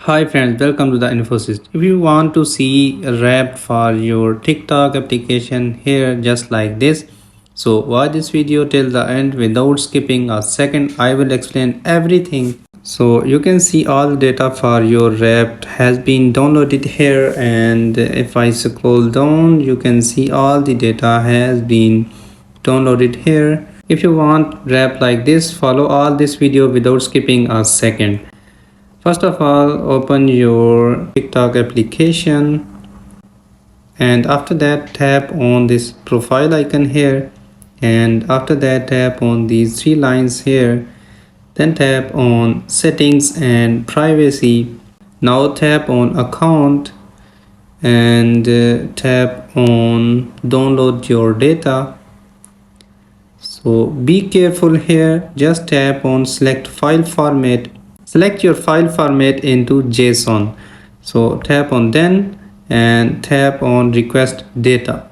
Hi friends, welcome to the infoxist. If you want to see a wrap for your TikTok application here just like this, so watch this video till the end without skipping a second. I will explain everything. So you can see all the data for your wrap has been downloaded here, and if I scroll down you can see all the data has been downloaded here. If you want wrap like this, follow all this video without skipping a second. First of all, open your TikTok application, and after that tap on this profile icon here, and after that tap on these three lines here, then tap on settings and privacy. Now tap on account and tap on download your data. So be careful here, just tap on select file format. Select your file format into JSON. So tap on then and tap on request data.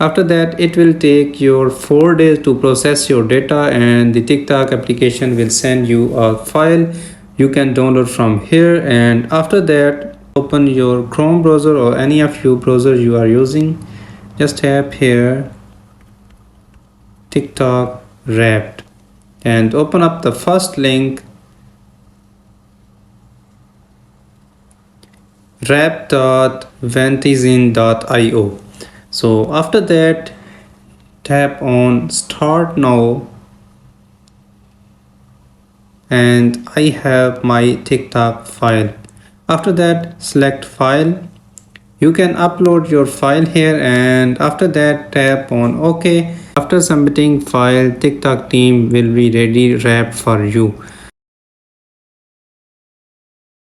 After that, it will take your 4 days to process your data, and the TikTok application will send you a file you can download from here. And after that, open your Chrome browser or any of your browser you are using. Just tap here TikTok Wrapped and open up the first link, wrap.ventizin.io. So after that, tap on start now, and I have my TikTok file. After that, select file. You can upload your file here, and after that tap on OK. After submitting file, TikTok team will be ready wrapped for you.